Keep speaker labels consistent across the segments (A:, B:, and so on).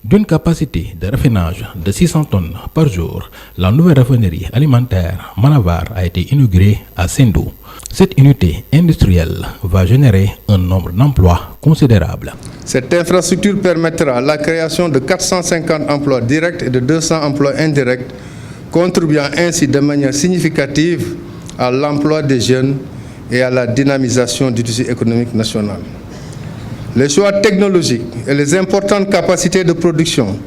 A: D'une capacité de raffinage de 600 tonnes par jour, la nouvelle raffinerie alimentaire Manavar a été inaugurée à Sendou. Cette unité industrielle va générer un nombre d'emplois considérable.
B: Cette infrastructure permettra la création de 450 emplois directs et de 200 emplois indirects, contribuant ainsi de manière significative à l'emploi des jeunes et à la dynamisation du tissu économique national. Les choix technologiques et les importantes capacités de production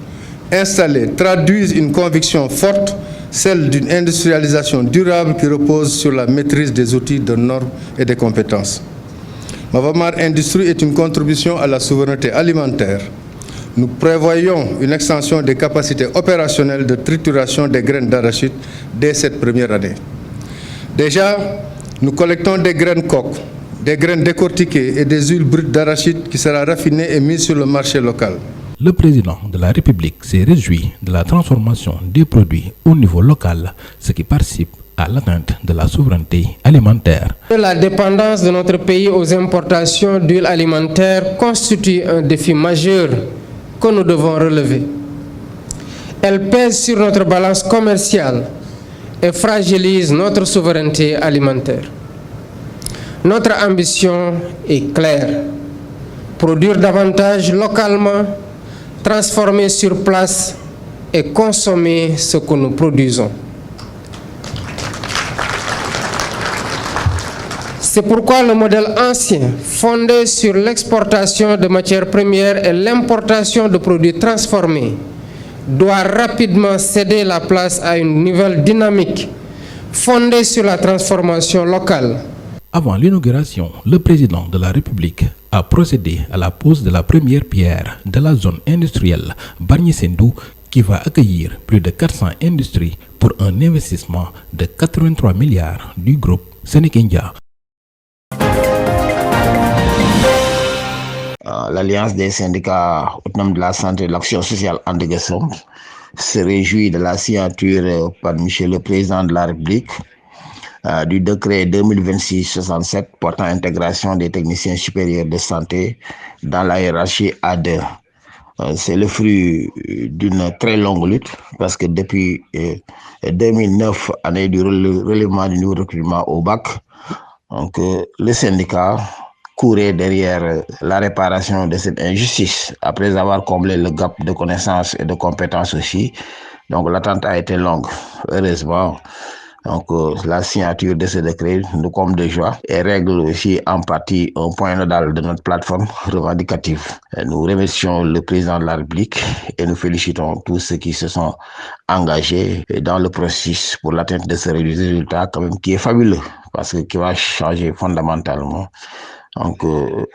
B: installées traduisent une conviction forte, celle d'une industrialisation durable qui repose sur la maîtrise des outils, des normes et des compétences. Mavamar Industrie est une contribution à la souveraineté alimentaire. Nous prévoyons une extension des capacités opérationnelles de trituration des graines d'arachide dès cette première année. Déjà, nous collectons des graines coques, des graines décortiquées et des huiles brutes d'arachide qui sera raffinée et mise sur le marché local.
A: Le président de la République s'est réjoui de la transformation des produits au niveau local, ce qui participe à l'atteinte de la souveraineté alimentaire.
C: La dépendance de notre pays aux importations d'huile alimentaire constitue un défi majeur que nous devons relever. Elle pèse sur notre balance commerciale et fragilise notre souveraineté alimentaire. Notre ambition est claire: produire davantage localement, transformer sur place et consommer ce que nous produisons. C'est pourquoi le modèle ancien, fondé sur l'exportation de matières premières et l'importation de produits transformés, doit rapidement céder la place à une nouvelle dynamique fondée sur la transformation locale.
A: Avant l'inauguration, le président de la République a procédé à la pose de la première pierre de la zone industrielle Bargny-Sendou qui va accueillir plus de 400 industries pour un investissement de 83 milliards du groupe Sénékindia.
D: L'Alliance des syndicats autonomes de la santé et de l'action sociale Andegessom se réjouit de la signature par M. le Président de la République du décret 2026-67 portant intégration des techniciens supérieurs de santé dans la hiérarchie A2. C'est le fruit d'une très longue lutte parce que depuis 2009, année du relèvement du nouveau recrutement au bac, donc, le syndicat courait derrière la réparation de cette injustice après avoir comblé le gap de connaissances et de compétences aussi. Donc l'attente a été longue. Heureusement, donc, la signature de ce décret nous comble de joie et règle aussi en partie un point nodal de notre plateforme revendicative. Nous remercions le président de la République et nous félicitons tous ceux qui se sont engagés dans le processus pour l'atteinte de ce résultat quand même qui est fabuleux parce que qui va changer fondamentalement donc,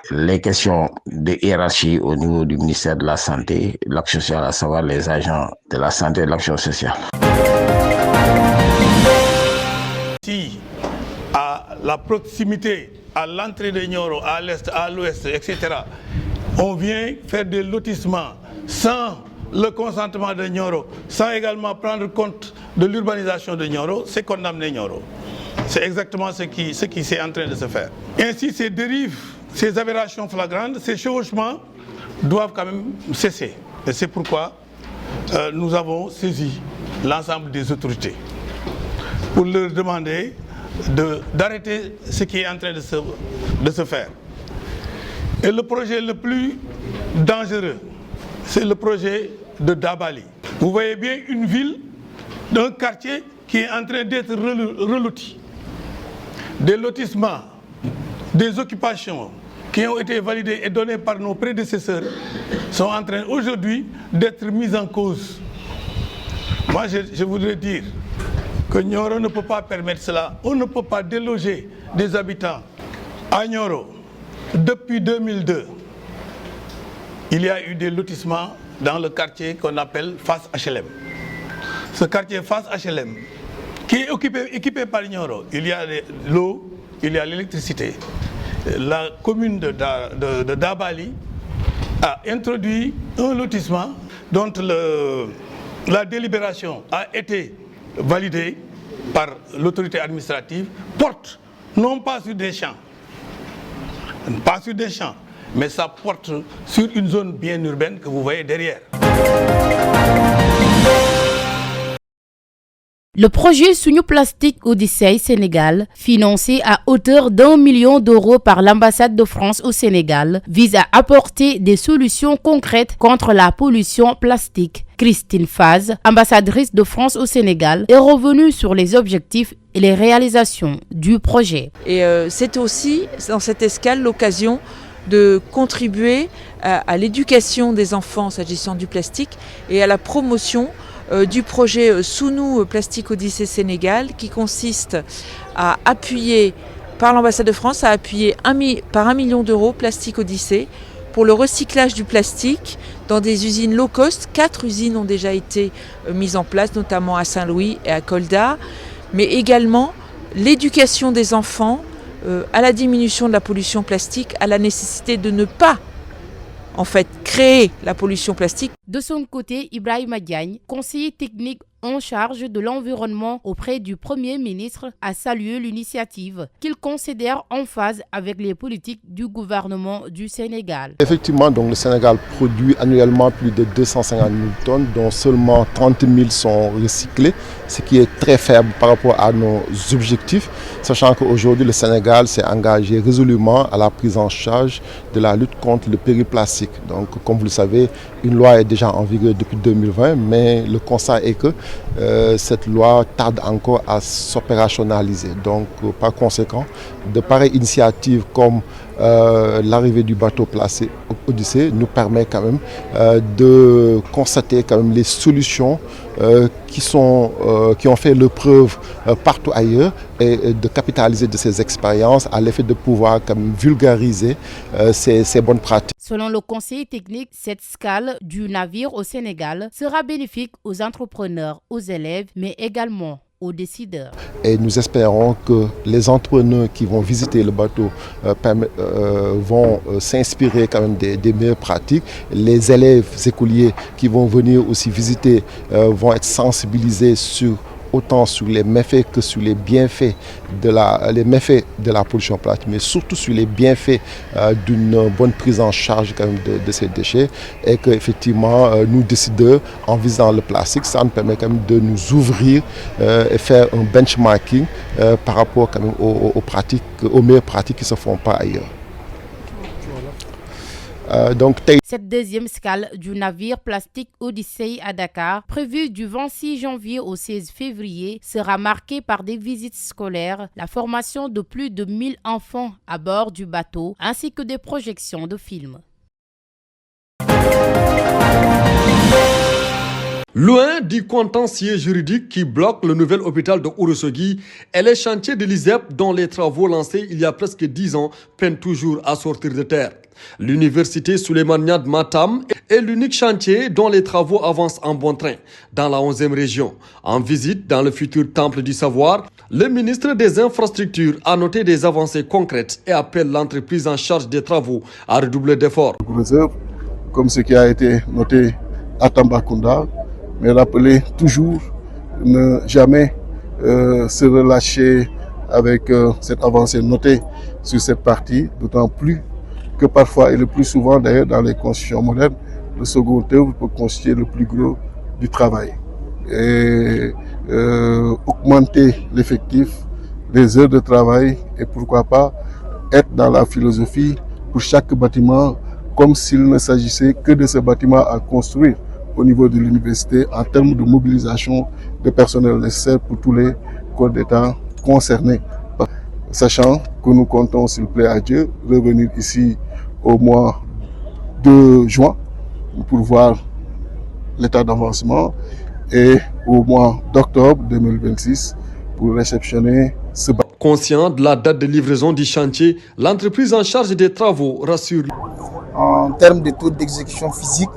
D: les questions de hiérarchie au niveau du ministère de la Santé, de l'Action sociale, à savoir les agents de la santé et de l'action sociale.
E: Si à la proximité, à l'entrée de Nioro, à l'est, à l'ouest, etc., on vient faire des lotissements sans le consentement de Nioro, sans également prendre compte de l'urbanisation de Nioro, c'est condamner Nioro. C'est exactement ce qui est en train de se faire. Ainsi, ces dérives, ces aberrations flagrantes, ces chevauchements doivent quand même cesser. Et c'est pourquoi nous avons saisi l'ensemble des autorités pour leur demander d'arrêter ce qui est en train de se faire. Et le projet le plus dangereux, c'est le projet de Dabali. Vous voyez bien une ville, un quartier qui est en train d'être reloti. Des lotissements, des occupations qui ont été validées et données par nos prédécesseurs sont en train aujourd'hui d'être mises en cause. Moi, je voudrais dire que Nioro ne peut pas permettre cela. On ne peut pas déloger des habitants. À Nioro, depuis 2002, il y a eu des lotissements dans le quartier qu'on appelle Face HLM. Ce quartier Face HLM, qui est équipé par Nioro, il y a l'eau, il y a l'électricité. La commune de Dabali a introduit un lotissement dont la délibération a été validée par l'autorité administrative, porte non pas sur des champs, mais ça porte sur une zone bien urbaine que vous voyez derrière.
F: Le projet Suñu Plastique Odyssey Sénégal, financé à hauteur d'1 million d'euros par l'ambassade de France au Sénégal, vise à apporter des solutions concrètes contre la pollution plastique. Christine Faz, ambassadrice de France au Sénégal, est revenue sur les objectifs et les réalisations du projet.
G: Et c'est aussi, dans cette escale, l'occasion de contribuer à l'éducation des enfants s'agissant du plastique et à la promotion du projet Suñu Plastique Odyssey Sénégal, qui consiste à appuyer, par l'ambassade de France, à appuyer par 1 million d'euros Plastique Odyssey pour le recyclage du plastique dans des usines low cost. 4 usines ont déjà été mises en place, notamment à Saint-Louis et à Kolda, mais également l'éducation des enfants à la diminution de la pollution plastique, à la nécessité de ne pas créer la pollution plastique.
F: De son côté, Ibrahima Diagne, conseiller technique en charge de l'environnement auprès du Premier ministre, a salué l'initiative qu'il considère en phase avec les politiques du gouvernement du Sénégal.
H: Effectivement, donc, le Sénégal produit annuellement plus de 250 000 tonnes, dont seulement 30 000 sont recyclées, ce qui est très faible par rapport à nos objectifs, sachant qu'aujourd'hui le Sénégal s'est engagé résolument à la prise en charge de la lutte contre le périplastique. Donc, comme vous le savez, une loi est déjà en vigueur depuis 2020, mais le constat est que cette loi tarde encore à s'opérationnaliser. Donc, par conséquent, de pareilles initiatives comme l'arrivée du bateau placé Odyssey nous permet quand même de constater quand même les solutions qui ont fait leur preuve partout ailleurs et de capitaliser de ces expériences à l'effet de pouvoir quand même vulgariser ces bonnes pratiques.
F: Selon le conseiller technique, cette escale du navire au Sénégal sera bénéfique aux entrepreneurs, aux élèves, mais également aux décideurs.
H: Et nous espérons que les entrepreneurs qui vont visiter le bateau vont s'inspirer quand même des meilleures pratiques. Les élèves écoliers qui vont venir aussi visiter vont être sensibilisés autant sur les méfaits que sur les bienfaits de la pollution plastique, mais surtout sur les bienfaits d'une bonne prise en charge quand même de ces déchets, et qu'effectivement nous décideurs, en visant le plastique, ça nous permet quand même de nous ouvrir et faire un benchmarking par rapport quand même aux meilleures pratiques qui ne se font pas ailleurs.
F: Cette deuxième escale du navire Plastique Odyssey à Dakar, prévue du 26 janvier au 16 février, sera marquée par des visites scolaires, la formation de plus de 1000 enfants à bord du bateau, ainsi que des projections de films.
I: Loin du contentieux juridique qui bloque le nouvel hôpital de Ourossogui et les chantiers de l'ISEP dont les travaux lancés il y a presque 10 ans peinent toujours à sortir de terre. L'université Souleymane Niasse Matam est l'unique chantier dont les travaux avancent en bon train dans la 11e région. En visite dans le futur temple du savoir, le ministre des Infrastructures a noté des avancées concrètes et appelle l'entreprise en charge des travaux à redoubler d'efforts.
J: Comme ce qui a été noté à Tambacounda, mais rappeler toujours ne jamais se relâcher avec cette avancée notée sur cette partie, d'autant plus que parfois et le plus souvent d'ailleurs dans les constructions modernes, le second œuvre peut constituer le plus gros du travail. Et augmenter l'effectif, les heures de travail et pourquoi pas être dans la philosophie pour chaque bâtiment comme s'il ne s'agissait que de ce bâtiment à construire au niveau de l'université en termes de mobilisation de personnel nécessaire pour tous les corps d'État concernés. Sachant que nous comptons, s'il plaît à Dieu, revenir ici au mois de juin pour voir l'état d'avancement et au mois d'octobre 2026 pour réceptionner ce bâtiment.
I: Conscient de la date de livraison du chantier, l'entreprise en charge des travaux rassure.
K: En termes de taux d'exécution physique,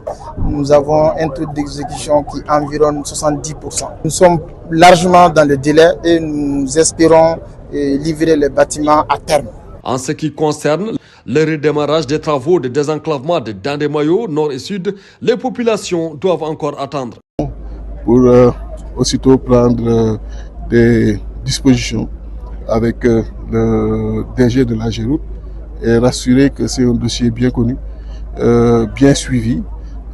K: nous avons un taux d'exécution qui environne 70%. Nous sommes largement dans le délai et nous espérons livrer les bâtiments à terme.
I: En ce qui concerne le redémarrage des travaux de désenclavement de Dandemayo, nord et sud, les populations doivent encore attendre.
J: Pour aussitôt prendre des dispositions avec le DG de la Géroute et rassurer que c'est un dossier bien connu, bien suivi,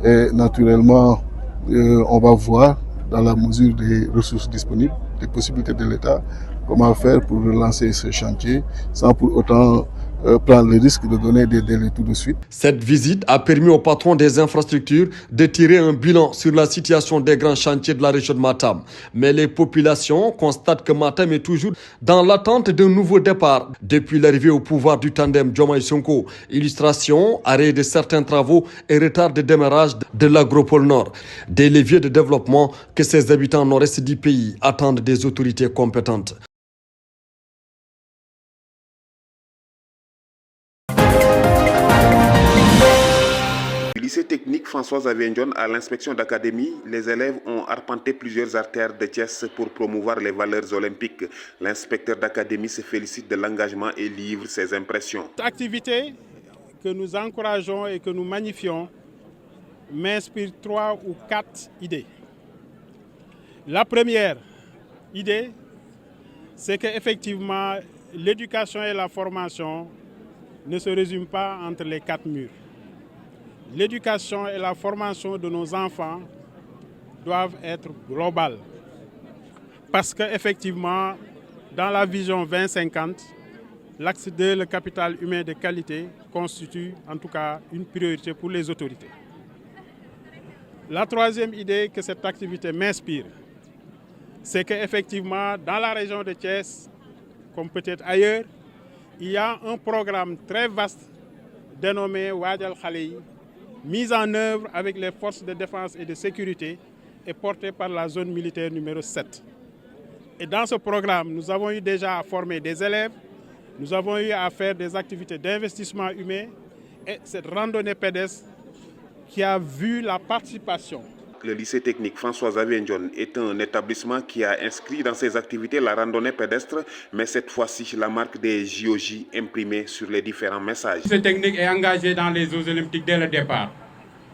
J: Et naturellement, on va voir dans la mesure des ressources disponibles, des possibilités de l'État, comment faire pour relancer ce chantier sans pour autant prendre le risque de donner des délais tout de suite.
I: Cette visite a permis au patron des infrastructures de tirer un bilan sur la situation des grands chantiers de la région de Matam. Mais les populations constatent que Matam est toujours dans l'attente d'un nouveau départ depuis l'arrivée au pouvoir du tandem Diomaye Sonko. Illustration, arrêt de certains travaux et retard de démarrage de l'agropole Nord. Des leviers de développement que ces habitants nord-est du pays attendent des autorités compétentes.
L: Lycée technique François-Xavier Ndione à l'inspection d'académie, les élèves ont arpenté plusieurs artères de Thiès pour promouvoir les valeurs olympiques. L'inspecteur d'académie se félicite de l'engagement et livre ses impressions.
M: Cette activité que nous encourageons et que nous magnifions m'inspire 3 ou 4 idées. La première idée, c'est qu'effectivement, l'éducation et la formation ne se résument pas entre les 4 murs. L'éducation et la formation de nos enfants doivent être globales. Parce qu'effectivement, dans la vision 2050, l'axe 2, le capital humain de qualité, constitue en tout cas une priorité pour les autorités. La troisième idée que cette activité m'inspire, c'est qu'effectivement, dans la région de Thiès, comme peut-être ailleurs, il y a un programme très vaste dénommé Wadjal Khaleyi, mis en œuvre avec les forces de défense et de sécurité et porté par la zone militaire numéro 7. Et dans ce programme, nous avons eu déjà à former des élèves, nous avons eu à faire des activités d'investissement humain et cette randonnée pédestre qui a vu la participation.
L: Le lycée technique François-Xavier Ndione est un établissement qui a inscrit dans ses activités la randonnée pédestre, mais cette fois-ci la marque des JOJ imprimée sur les différents messages.
N: Le lycée technique est engagé dans les Jeux olympiques dès le départ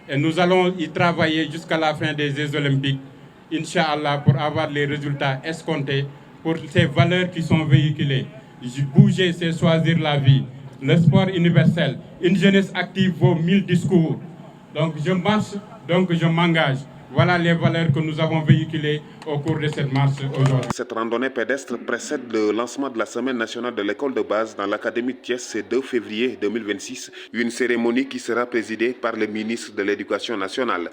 N: et nous allons y travailler jusqu'à la fin des Jeux olympiques, Inch'Allah, pour avoir les résultats escomptés pour ces valeurs qui sont véhiculées. Bouger, c'est choisir la vie. Le sport universel, une jeunesse active vaut 1000 discours. Donc je marche, donc je m'engage. Voilà les valeurs que nous avons véhiculées au cours de cette marche aujourd'hui.
L: Cette randonnée pédestre précède le lancement de la Semaine nationale de l'école de base dans l'Académie de Thiès ce 2 février 2026. Une cérémonie qui sera présidée par le ministre de l'Éducation nationale.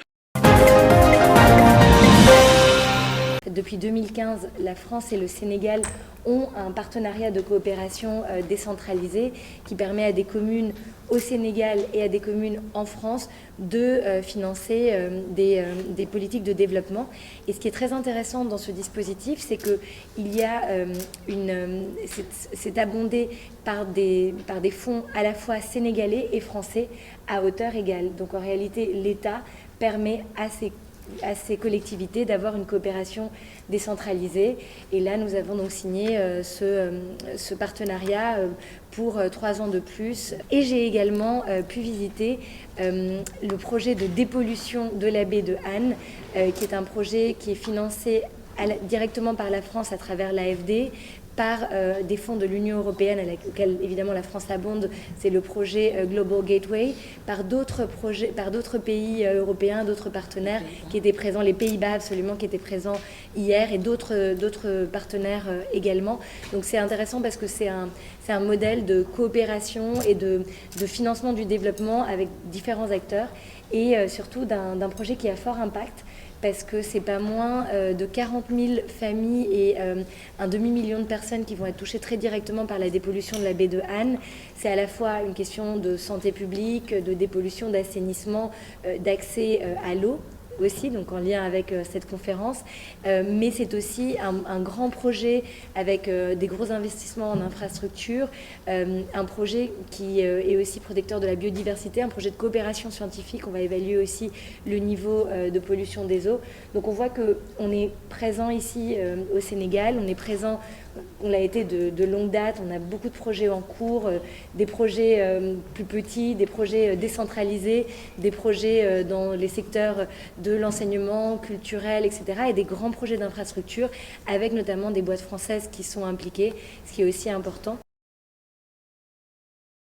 O: Depuis 2015, la France et le Sénégal ont un partenariat de coopération décentralisé qui permet à des communes au Sénégal et à des communes en France de financer des politiques de développement. Et ce qui est très intéressant dans ce dispositif, c'est qu'il y a c'est abondé par des fonds à la fois sénégalais et français à hauteur égale. Donc en réalité, l'État permet à ces collectivités d'avoir une coopération décentralisée. Et là, nous avons donc signé ce partenariat pour 3 ans de plus. Et j'ai également pu visiter le projet de dépollution de la baie de Han, qui est un projet qui est financé directement par la France à travers l'AFD, par des fonds de l'Union européenne auxquels évidemment la France abonde, c'est le projet Global Gateway, par d'autres pays européens, d'autres partenaires qui étaient présents, les Pays-Bas absolument qui étaient présents hier et d'autres partenaires également. Donc c'est intéressant parce que c'est un modèle de coopération et de financement du développement avec différents acteurs et surtout d'un projet qui a fort impact, parce que c'est pas moins de 40 000 familles et un demi-million de personnes qui vont être touchées très directement par la dépollution de la baie de Han. C'est à la fois une question de santé publique, de dépollution, d'assainissement, d'accès à l'eau aussi, donc en lien avec cette conférence, mais c'est aussi un grand projet avec des gros investissements en infrastructure, un projet qui est aussi protecteur de la biodiversité, un projet de coopération scientifique. On va évaluer aussi le niveau de pollution des eaux. Donc on voit qu'on est présent ici au Sénégal, on est présent, on l'a été de longue date, on a beaucoup de projets en cours, des projets plus petits, des projets décentralisés, des projets dans les secteurs de l'enseignement culturel, etc. et des grands projets d'infrastructure avec notamment des boîtes françaises qui sont impliquées, ce qui est aussi important.